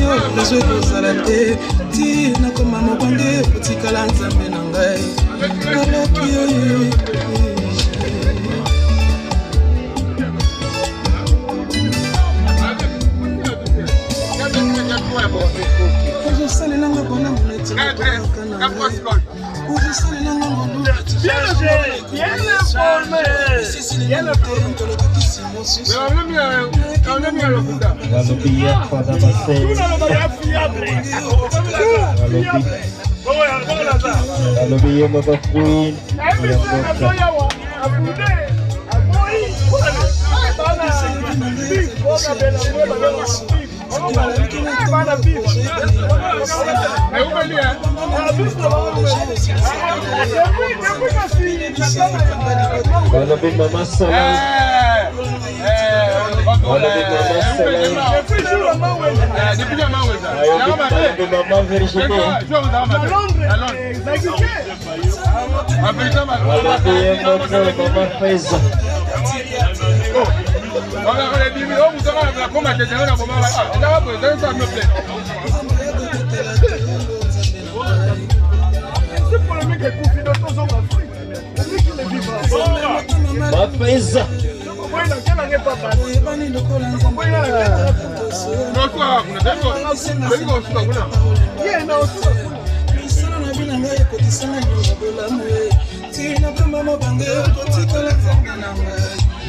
yo besoin kozala te ti nakoma mobange potikala nzambe na ngai naloki oyo ozosalelanga bona moneti ozosalelanga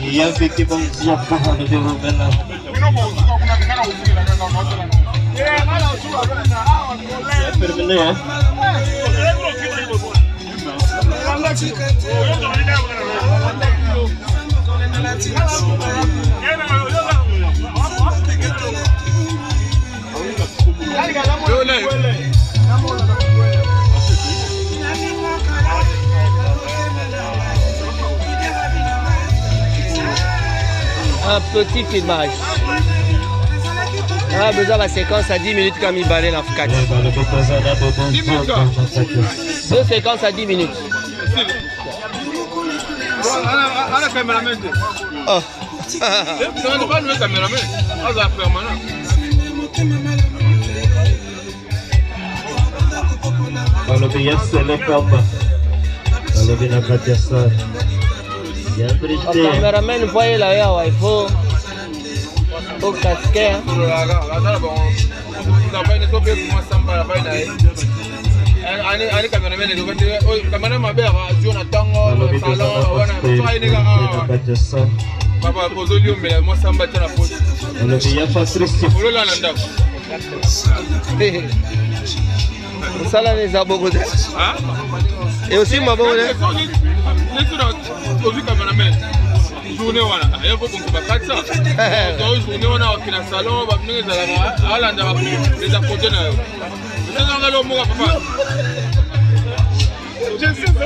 Il y a effectivement un parole de Robella. C'est terminé, hein? Un petit filmage. On a besoin de la séquence à 10 minutes comme il balait la 4. 2 séquences à 10 minutes. Oh. Le caméraman, vous voyez là, il faut casquer. Ça là les abogos. Et aussi ma bonne. Journée voilà, il faut qu'on se batte ça. Journée on a au salon, on va venir à la les apporter là. C'est dans le mot papa. Je sais ça.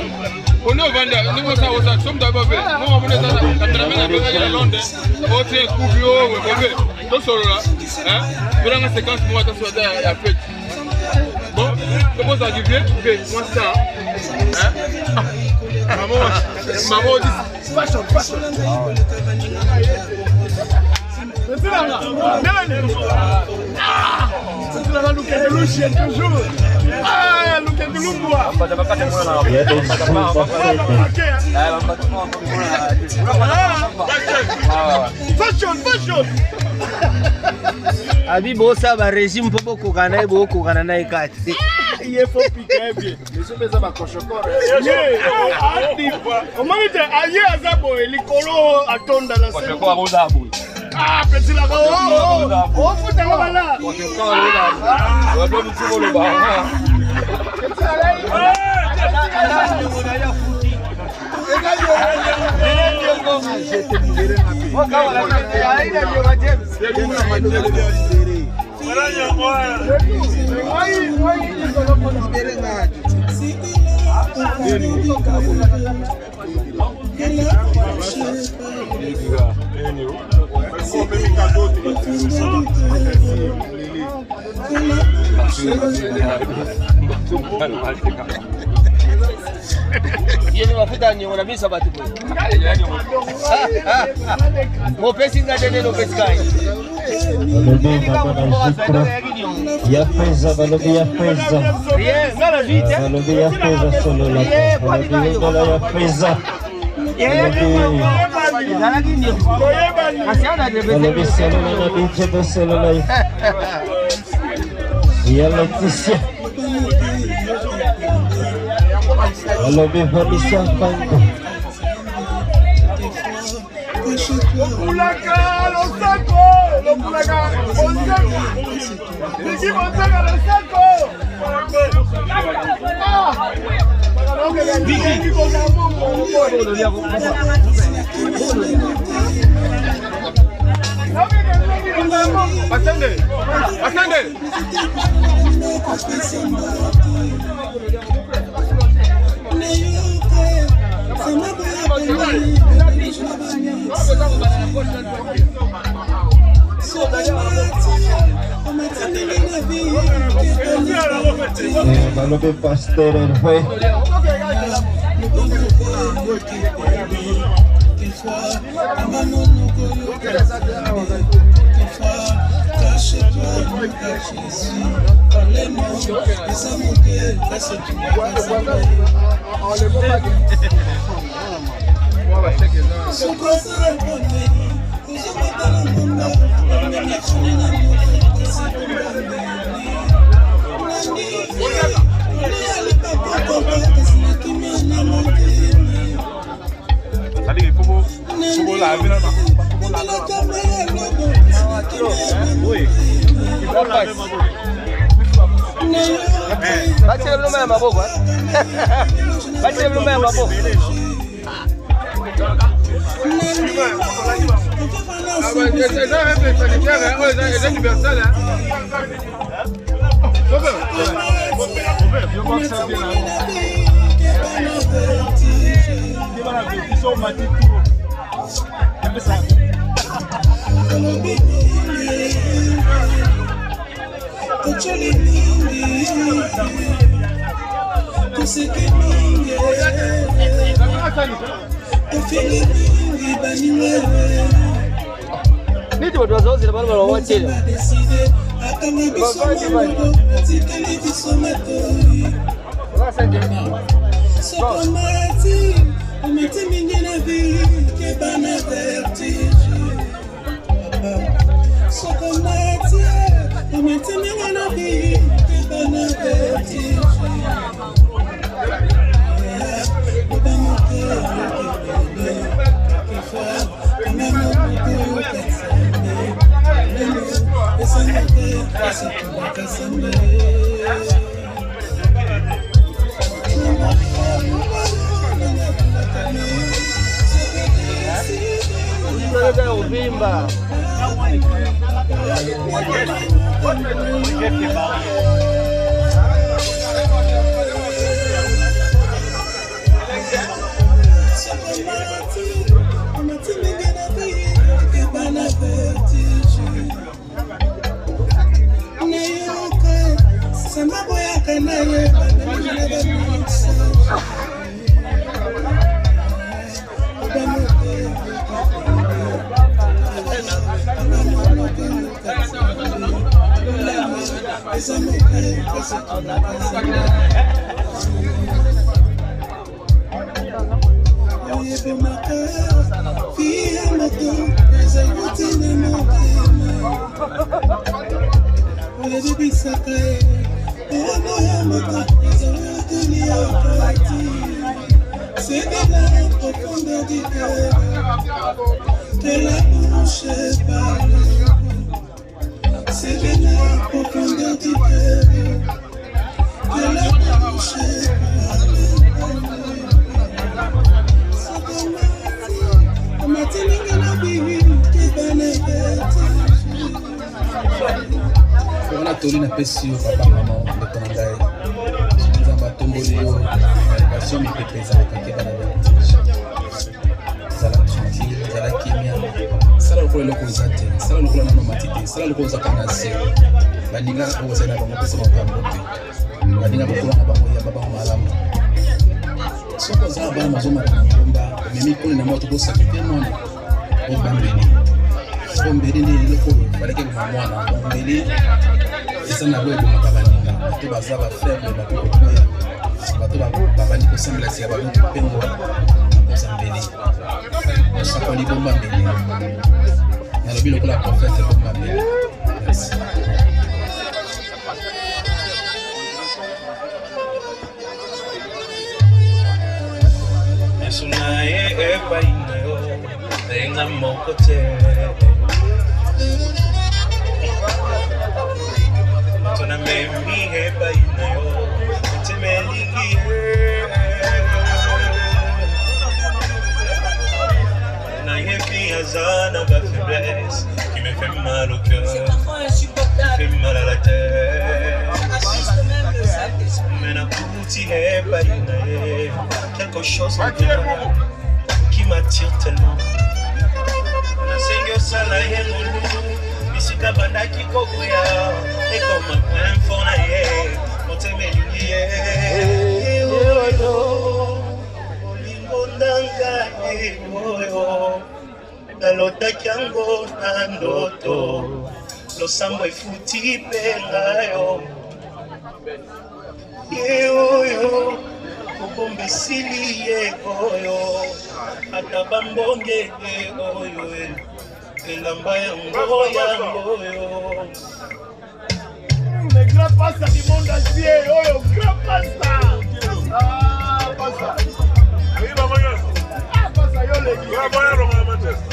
On est au vendeur, nous ça au ça, sommes d'abord fait. Nous on est dans la caméra à Londres. Autre couvio, on donc solo là, hein. Durant la séquence moi ça soit à fête. Bon, comment ça dit bien? Moi ça. Hein? Maman dit fashion. C'est là. C'est là look at the Lucian toujours. Ah, look at the Lumboa. Fashion. Abi bossa ba régime pour beaucoup kana beaucoup kana na ikati. Il faut piquer bien. Mais je vais à cochocor. On m'a dit aïe azabo likolo atonda la scène. Cochocor rozabo. Ah, petit là. Oh, faut t'avoir là. Cochocor rozabo. On doit nous trouver le bar. Yeni mafuta ni wana bisa batu kwa. Mo pesi ngade no peskai. Ya pesa, balobi ya pesa. Balobi ya pesa solo la. Balobi ngala ya pesa. Balobi solo la biche do solo la. Ya Leticia. Balobi Vanessa Banco. Lo saco, lo pulaca, dijimos saca lo saco. Ascende. Balobi Pasteur el juez. Bache mlume ya maboko. Bache mlume ya maboko. Niti watu wazozi na bado wawachile. Uvimba. C'est de la profondeur du cœur que la bouche parle. C'est de la profondeur du cœur que la bouche parle. C'est de la vie qui va On a tourné un peu sur papa, maman, le Tonangaï. Nous avons tombé la version mais présente qui va la vertige. Zala tranquille, zala kimia. Sala lokolo loko zate, sala lokolo na matite, sala lokolo zakana se. Baninga ko sala bango pesa makambote. Baninga ko na bango ya baba malamu. Soko za bana mazoma na ngomba, mimi kuni na moto ko sacrifice mwana. O bambeni. Bombeli ni lokolo, baleke mwana, bombeli. basana boye bomaka baninga bato baza bafaible bato babandi kosambela sika baluki mpengo bakoza mbele osakoli bomba mbele nalobi lokola prophète bomba mbele. Merci. Sunaye epainayo tenga mokote tuna membi epainayo temeliki na yepi azana ba faiblesse qui me fait mal au cœur, qui fait mal à la tête. Mais na kuti epainaye quelque chose qui m'attire tellement. Na sengo sala yengulu bisika bandaki kokuya ekoma mfona ye motemelingie oyo lingondanga oyo nalotaki yango na ndoto losambo efuti pengayo oyo okombesili ye oyo ata bambonge oyo elamba yango oyo le grand pasta du monde entier oyo grand pasta pasta oui baba yo pasta yo le baba yo Roma Manchester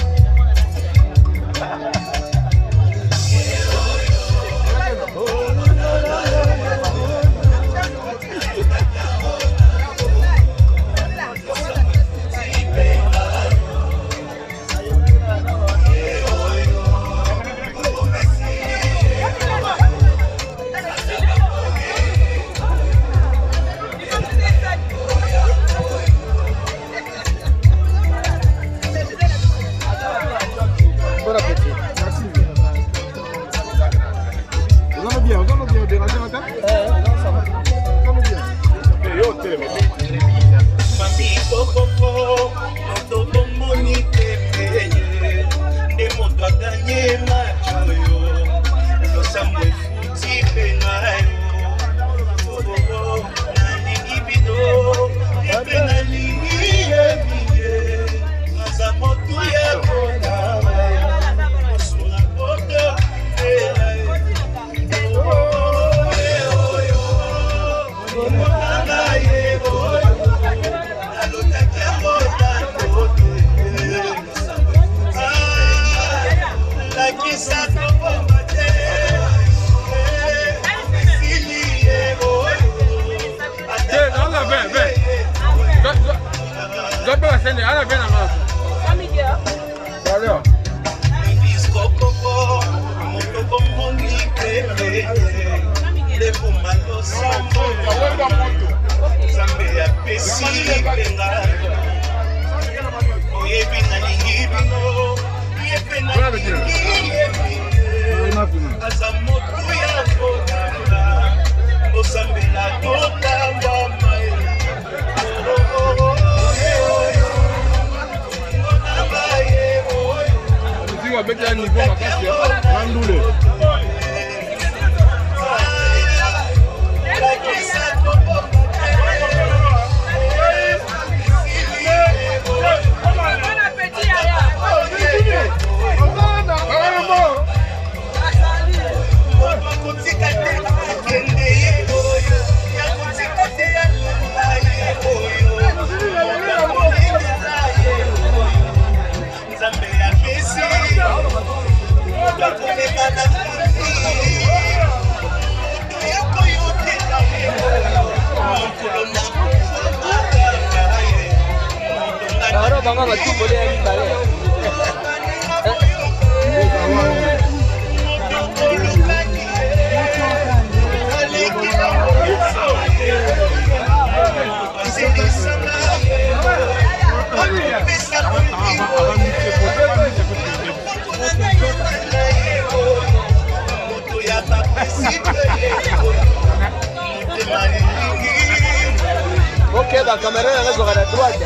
Ok, la caméra elle est à la droite.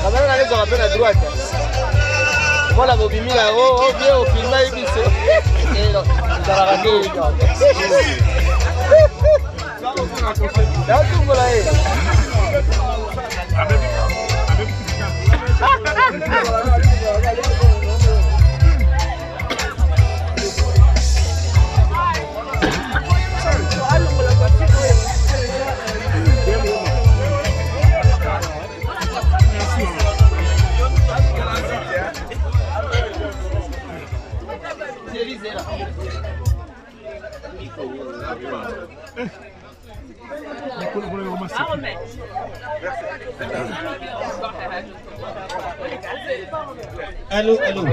La caméra elle est à la droite. Moi la bobimi là, oh bien au film là il dit Allô, allô.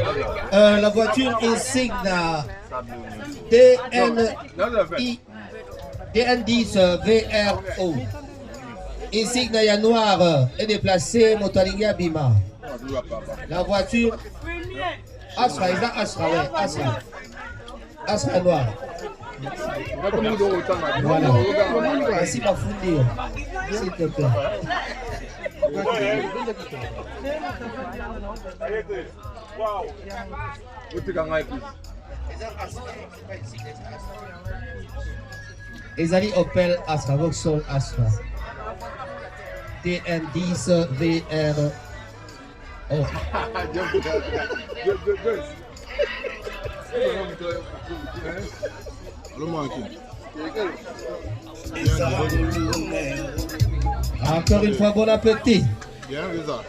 La voiture Insigna DN10 VRO. Insigna ya noir est déplacée, Motolingi Abima. La voiture Asra, ouais, Asra. Asra noir. Voilà. Merci ma fouille, s'il te plaît. Ezali Opel Astra, Vauxhall Astra. TN10 VR. Oh. Encore une fois, bon appétit. Bien, ça.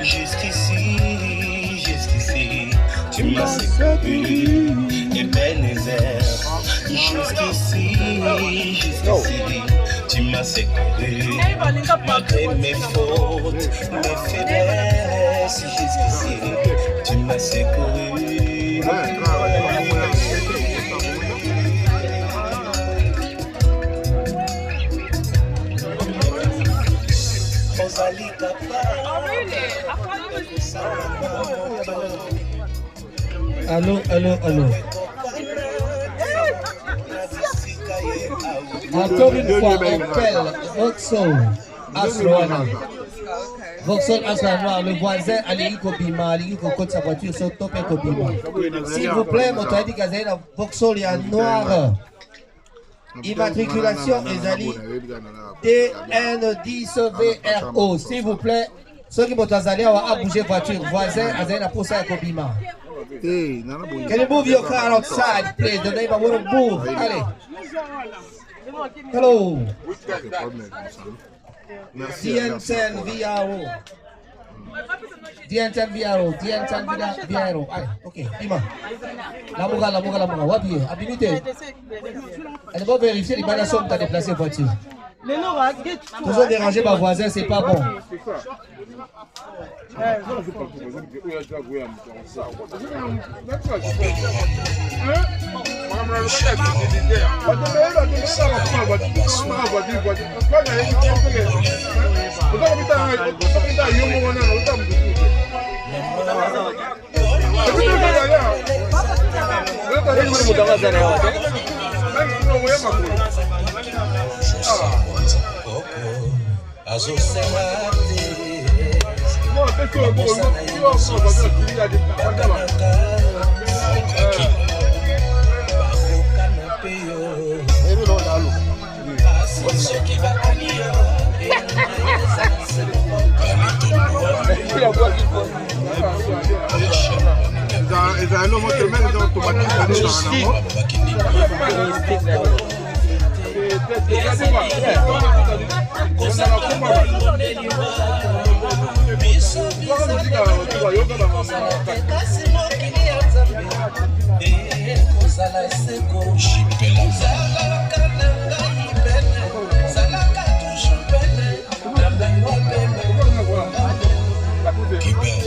Jusqu'ici, tu m'as sécurisé, Ebenezer. Jusqu'ici, tu m'as sécurisé, malgré mes fautes, mes faiblesses. Jusqu'ici, tu m'as sécurisé. Allô, allô, allô. Encore une fois, Opel, Vauxhall, Astra. Vauxhall Astra noir, le voisin Aléi Kobima, Aléi Kokot sa voiture sur top et Kobima. S'il vous plaît, motorisé Gazaïna, Vauxhall est en noir. Immatriculation Ezali DN10 VRO. S'il vous plaît, ceux qui sont allés à bouger voiture, voisin, Azaïna pour ça à Kobima. Can you move your car outside, please? The neighbor won't move. Allez. Hello. DN10 VRO. DN10 VRO. DN10 VRO. Allez, ok. Ima. La moura. Wabiye. Habilité. Elle va vérifier les banations que tu as déplacé voiture. Toujours déranger ma voisin, c'est pas bon. Keep it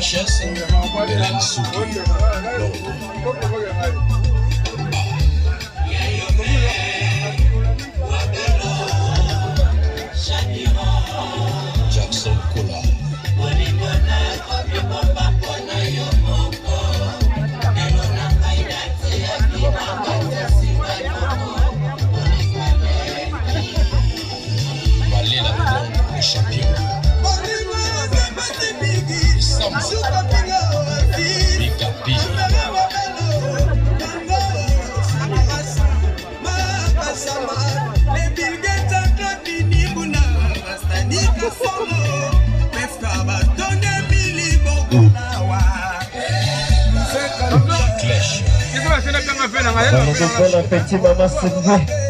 HS, Belen Souki, Jackson Kola. Malela le champion. Bikapi. Petit maman Sylvie.